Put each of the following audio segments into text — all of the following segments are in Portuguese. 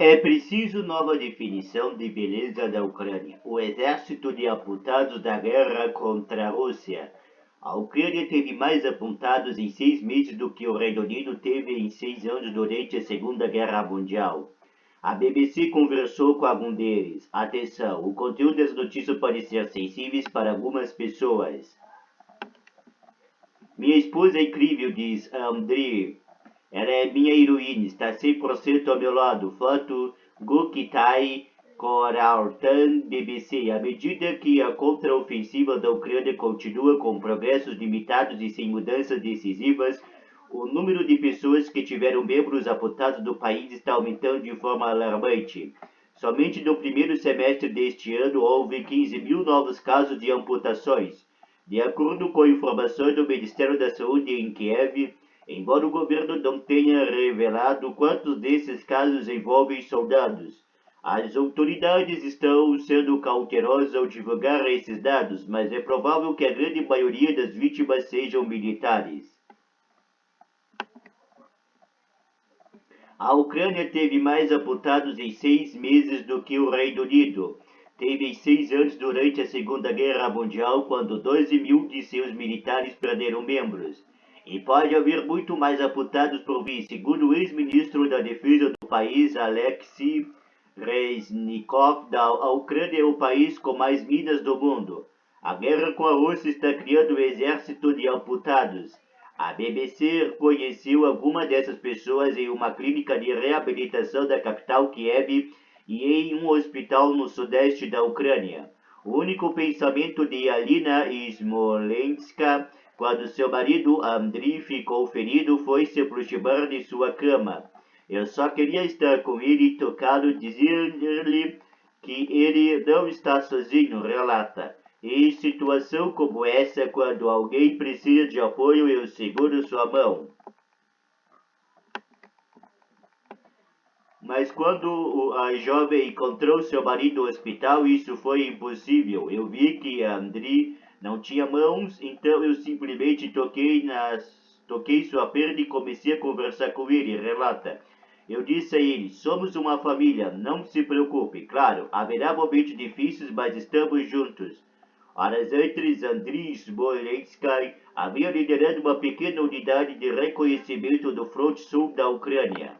É preciso nova definição de beleza da Ucrânia. O exército de apontados da guerra contra a Rússia. A Ucrânia teve mais apontados em 6 meses do que o Reino Unido teve em 6 anos durante a Segunda Guerra Mundial. A BBC conversou com algum deles. Atenção, o conteúdo das notícias pode ser sensível para algumas pessoas. Minha esposa é incrível, diz André. Ela é minha heroína, está 100% ao meu lado. Foto Goktai Koraltan BBC. À medida que a contraofensiva da Ucrânia continua com progressos limitados e sem mudanças decisivas, o número de pessoas que tiveram membros amputados do país está aumentando de forma alarmante. Somente no primeiro semestre deste ano houve 15 mil novos casos de amputações. De acordo com informações do Ministério da Saúde em Kiev, embora o governo não tenha revelado quantos desses casos envolvem soldados, as autoridades estão sendo cautelosas ao divulgar esses dados, mas é provável que a grande maioria das vítimas sejam militares. A Ucrânia teve mais amputados em 6 meses do que o Reino Unido. Teve em 6 anos durante a Segunda Guerra Mundial, quando 12 mil de seus militares perderam membros. E pode haver muito mais amputados por vir, segundo o ex-ministro da Defesa do país, Alexei Reznikov. A Ucrânia é o país com mais minas do mundo. A guerra com a Rússia está criando um exército de amputados. A BBC conheceu algumas dessas pessoas em uma clínica de reabilitação da capital Kiev e em um hospital no sudeste da Ucrânia. O único pensamento de Alina Smolenska, quando seu marido Andriy ficou ferido, foi se aproximar de sua cama. Eu só queria estar com ele e tocá-lo, dizer-lhe que ele não está sozinho, relata. Em situação como essa, quando alguém precisa de apoio, eu seguro sua mão. Mas quando a jovem encontrou seu marido no hospital, isso foi impossível. Eu vi que Andriy não tinha mãos, então eu simplesmente toquei sua perna e comecei a conversar com ele, relata. Eu disse a ele, somos uma família, não se preocupe. Claro, haverá momentos difíceis, mas estamos juntos. Horas antes, Andriy Smolensk havia liderado uma pequena unidade de reconhecimento do fronte sul da Ucrânia.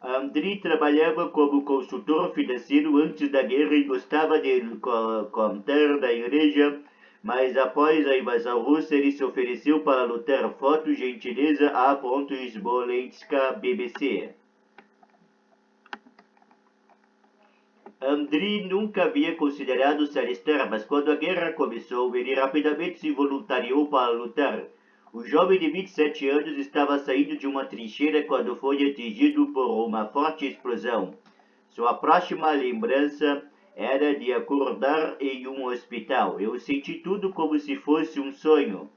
Andriy trabalhava como consultor financeiro antes da guerra e gostava de contar da igreja, mas após a invasão russa ele se ofereceu para lutar. Foto gentileza a. Smolenska BBC. Andriy nunca havia considerado se alistar, mas quando a guerra começou, ele rapidamente se voluntariou para lutar. O jovem de 27 anos estava saindo de uma trincheira quando foi atingido por uma forte explosão. Sua próxima lembrança era de acordar em um hospital. Eu senti tudo como se fosse um sonho.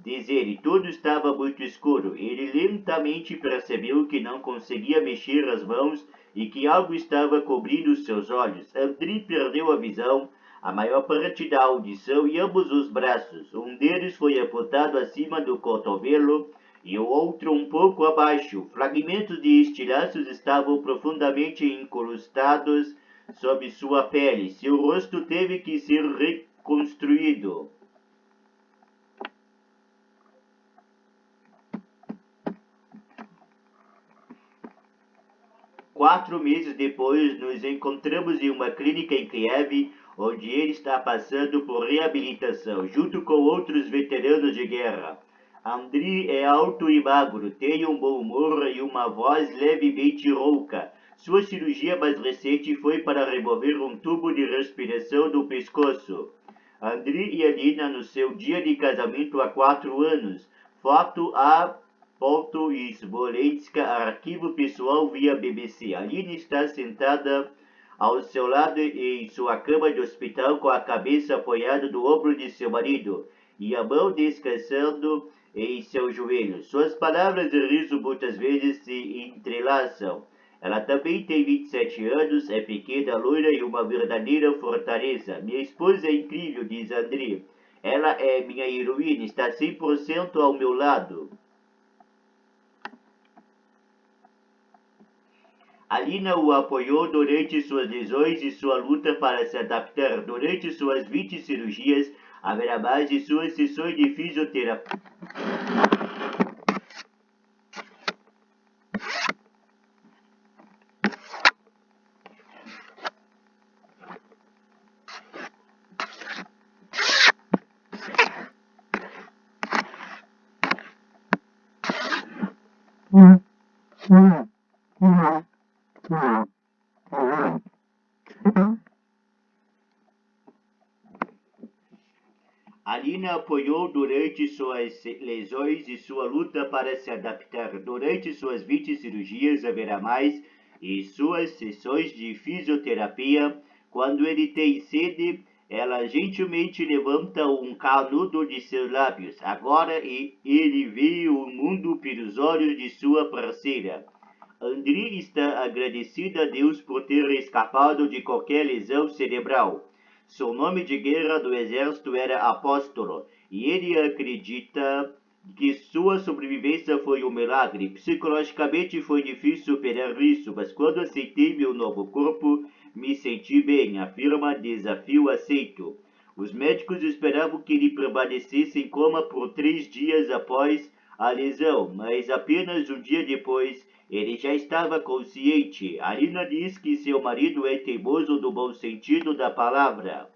Diz ele, tudo estava muito escuro. Ele lentamente percebeu que não conseguia mexer as mãos e que algo estava cobrindo seus olhos. Andriy perdeu a visão, a maior parte da audição e ambos os braços. Um deles foi apontado acima do cotovelo e o outro um pouco abaixo. Fragmentos de estilhaços estavam profundamente incrustados sob sua pele. Seu rosto teve que ser reconstruído. 4 meses depois, nos encontramos em uma clínica em Kiev, onde ele está passando por reabilitação, junto com outros veteranos de guerra. Andriy é alto e magro, tem um bom humor e uma voz levemente rouca. Sua cirurgia mais recente foi para remover um tubo de respiração do pescoço. Andriy e Alina no seu dia de casamento há 4 anos. Foto a. Smolensk, arquivo pessoal via BBC. Alina está sentada ao seu lado em sua cama de hospital com a cabeça apoiada no ombro de seu marido e a mão descansando em seu joelho. Suas palavras de riso muitas vezes se entrelaçam. Ela também tem 27 anos, é pequena, loira e uma verdadeira fortaleza. Minha esposa é incrível, diz Andriy. Ela é minha heroína, está 100% ao meu lado. Alina o apoiou durante suas lesões e sua luta para se adaptar. Durante suas 20 cirurgias, haverá mais de suas sessões de fisioterapia. Alina apoiou durante suas lesões e sua luta para se adaptar. Durante suas 20 cirurgias, haverá mais e suas sessões de fisioterapia. Quando ele tem sede, ela gentilmente levanta um canudo de seus lábios. Agora ele vê o mundo pelos olhos de sua parceira. Andri está agradecida a Deus por ter escapado de qualquer lesão cerebral. Seu nome de guerra do exército era Apóstolo, e ele acredita que sua sobrevivência foi um milagre. Psicologicamente foi difícil superar isso, mas quando aceitei meu novo corpo, me senti bem, afirma Desafio Aceito. Os médicos esperavam que ele permanecesse em coma por 3 dias após a lesão, mas apenas um dia depois ele já estava consciente. Alina diz que seu marido é teimoso no bom sentido da palavra.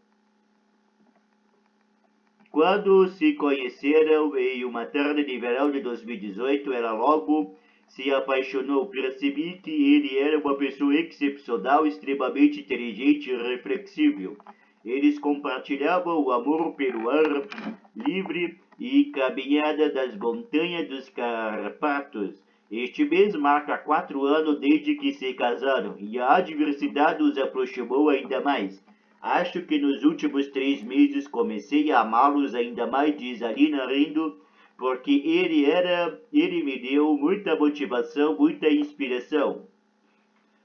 Quando se conheceram em uma tarde de verão de 2018, ela logo se apaixonou. Percebi que ele era uma pessoa excepcional, extremamente inteligente e reflexível. Eles compartilhavam o amor pelo ar livre e caminhada das montanhas dos Carpatos. Este mês marca 4 anos desde que se casaram, e a adversidade os aproximou ainda mais. Acho que nos últimos 3 meses comecei a amá-los ainda mais, diz Alina rindo, porque ele me deu muita motivação, muita inspiração.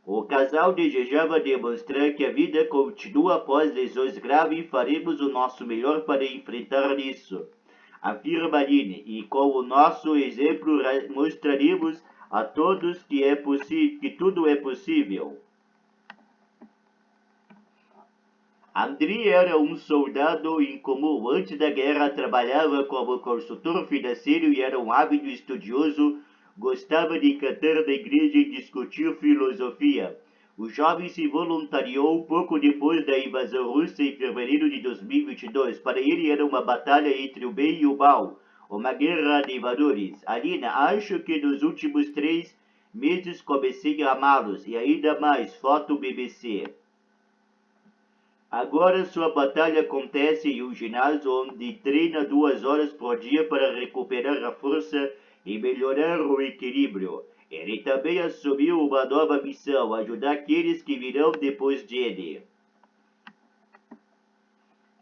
O casal desejava demonstrar que a vida continua após lesões graves e faremos o nosso melhor para enfrentar isso, afirma Aline, e com o nosso exemplo mostraremos a todos que tudo é possível. Andri era um soldado incomum. Antes da guerra, trabalhava como consultor financeiro e era um ávido estudioso. Gostava de cantar na igreja e discutir filosofia. O jovem se voluntariou pouco depois da invasão russa em fevereiro de 2022. Para ele era uma batalha entre o bem e o mal, uma guerra de valores. Alina, acho que nos últimos 3 meses comecei a amá-los e ainda mais. Foto BBC. Agora sua batalha acontece em um ginásio onde treina 2 horas por dia para recuperar a força e melhorar o equilíbrio. Ele também assumiu uma nova missão, ajudar aqueles que virão depois dele.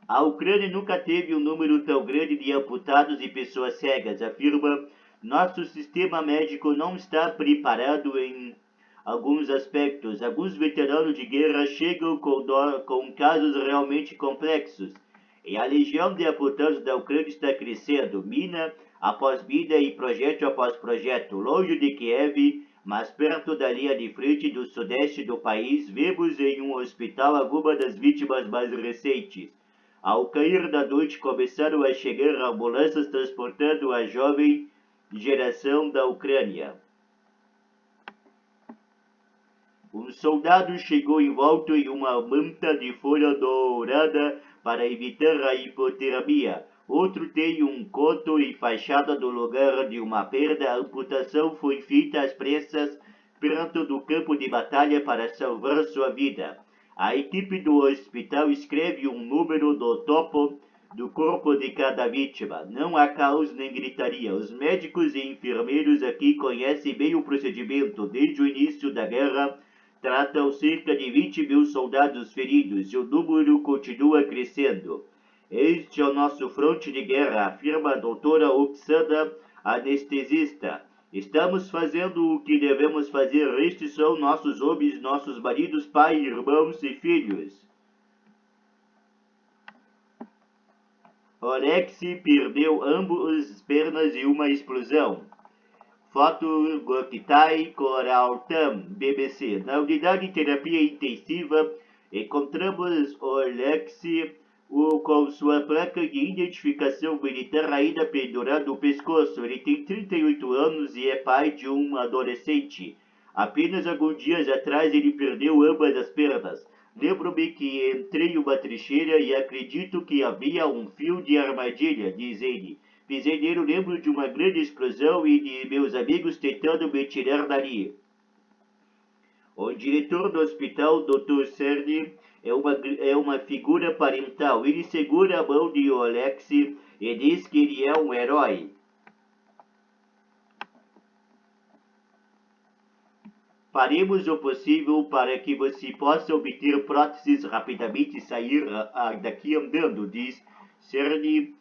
A Ucrânia nunca teve um número tão grande de amputados e pessoas cegas, afirma. Nosso sistema médico não está preparado em alguns aspectos. Alguns veteranos de guerra chegam com casos realmente complexos. E a legião de amputados da Ucrânia está crescendo, mina após mina e projeto após projeto. Longe de Kiev, mas perto da linha de frente do sudeste do país, vemos em um hospital algumas das vítimas mais recentes. Ao cair da noite, começaram a chegar ambulâncias transportando a jovem geração da Ucrânia. Um soldado chegou envolto em uma manta de folha dourada para evitar a hipotermia. Outro tem um coto enfaixado no lugar de uma perna. A amputação foi feita às pressas perto do campo de batalha para salvar sua vida. A equipe do hospital escreve um número no topo do corpo de cada vítima. Não há caos nem gritaria. Os médicos e enfermeiros aqui conhecem bem o procedimento. Desde o início da guerra, tratam cerca de 20.000 soldados feridos e o número continua crescendo. Este é o nosso fronte de guerra, afirma a doutora Oksana, anestesista. Estamos fazendo o que devemos fazer. Estes são nossos homens, nossos maridos, pais, irmãos e filhos. Oleksiy perdeu ambas as pernas em uma explosão. Foto Goktai Koraltam, BBC. Na unidade de terapia intensiva, encontramos Olexi com sua placa de identificação militar ainda pendurada no pescoço. Ele tem 38 anos e é pai de um adolescente. Apenas alguns dias atrás ele perdeu ambas as pernas. Lembro-me que entrei em uma trincheira e acredito que havia um fio de armadilha, diz ele. Pisedeiro, lembro de uma grande explosão e de meus amigos tentando me tirar dali. O diretor do hospital, Dr. Cerny, é uma figura parental. Ele segura a mão de Olexi e diz que ele é um herói. Faremos o possível para que você possa obter próteses rapidamente e sair daqui andando, diz Cerny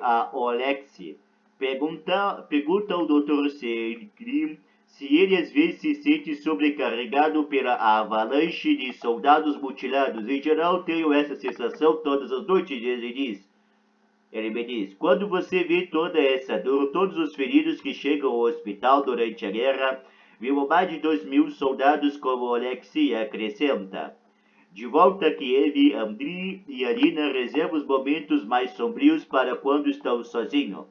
a Olexi. Pergunta ao Dr. Cerny se ele às vezes se sente sobrecarregado pela avalanche de soldados mutilados. Em geral, tenho essa sensação todas as noites, ele me diz. Quando você vê toda essa dor, todos os feridos que chegam ao hospital durante a guerra, viu mais de 2.000 soldados como Alexei acrescenta. De volta a Kiev, Andriy e Arina reservam os momentos mais sombrios para quando estão sozinhos.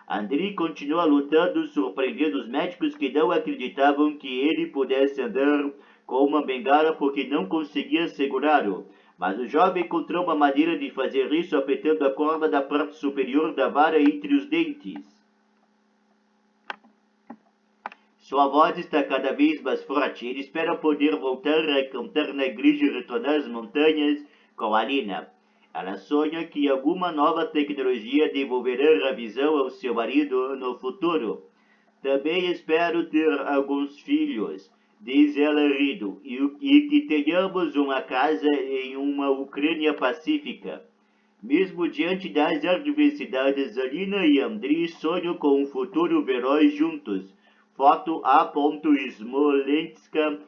Andriy continua lutando, surpreendendo os médicos que não acreditavam que ele pudesse andar com uma bengala porque não conseguia segurá-lo. Mas o jovem encontrou uma maneira de fazer isso apertando a corda da parte superior da vara entre os dentes. Sua voz está cada vez mais forte. Ele espera poder voltar a cantar na igreja e retornar às montanhas com Alina. Ela sonha que alguma nova tecnologia devolverá a visão ao seu marido no futuro. Também espero ter alguns filhos, diz ela rindo, e que tenhamos uma casa em uma Ucrânia pacífica. Mesmo diante das adversidades, Alina e Andriy sonham com um futuro veloz juntos. Foto A. Smolenska.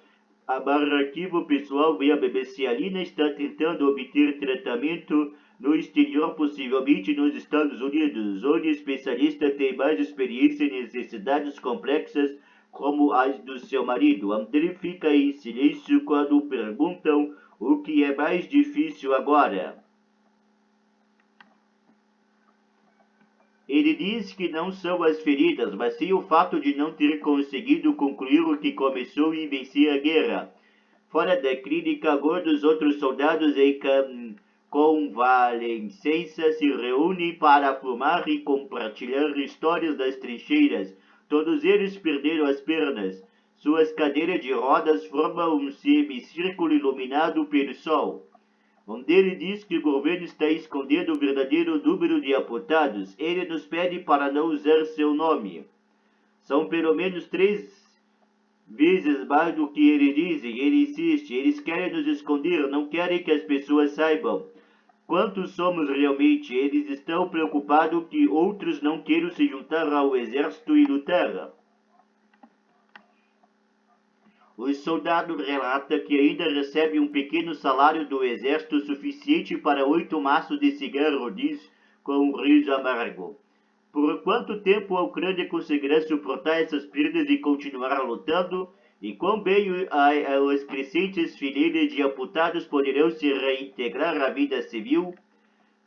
Arquivo pessoal via BBC. Alina está tentando obter tratamento no exterior, possivelmente nos Estados Unidos, onde especialista tem mais experiência em necessidades complexas como as do seu marido. André fica em silêncio quando perguntam o que é mais difícil agora. Ele diz que não são as feridas, mas sim o fato de não ter conseguido concluir o que começou e vencer a guerra. Fora da clínica, alguns dos outros soldados em convalescença se reúnem para fumar e compartilhar histórias das trincheiras. Todos eles perderam as pernas. Suas cadeiras de rodas formam um semicírculo iluminado pelo sol. Onde ele diz que o governo está escondendo o verdadeiro número de amputados, ele nos pede para não usar seu nome. São pelo menos 3 vezes mais do que eles dizem. Ele insiste, eles querem nos esconder, não querem que as pessoas saibam quantos somos realmente. Eles estão preocupados que outros não queiram se juntar ao exército e lutar. O soldado relata que ainda recebe um pequeno salário do exército suficiente para 8 maços de cigarro, diz com um riso amargo. Por quanto tempo a Ucrânia conseguirá suportar essas perdas e continuar lutando? E quão bem as crescentes fileiras de amputados poderão se reintegrar à vida civil?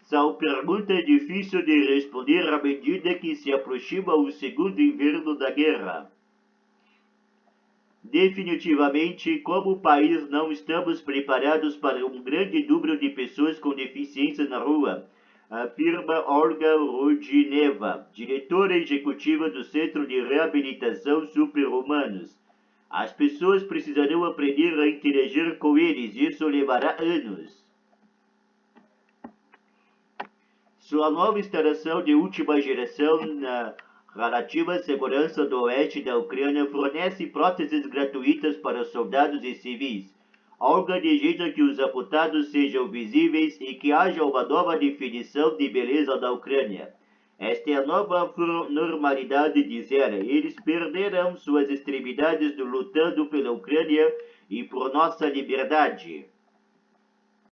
São perguntas difíceis de responder à medida que se aproxima o segundo inverno da guerra. Definitivamente, como país, não estamos preparados para um grande número de pessoas com deficiência na rua, afirma Olga Rodineva, diretora executiva do Centro de Reabilitação Super-Humanos. As pessoas precisarão aprender a interagir com eles, isso levará anos. Sua nova instalação de última geração na relativa à segurança do oeste da Ucrânia fornece próteses gratuitas para soldados e civis. Olga deseja que os amputados sejam visíveis e que haja uma nova definição de beleza da Ucrânia. Esta é a nova normalidade, diz ela. Eles perderão suas extremidades lutando pela Ucrânia e por nossa liberdade.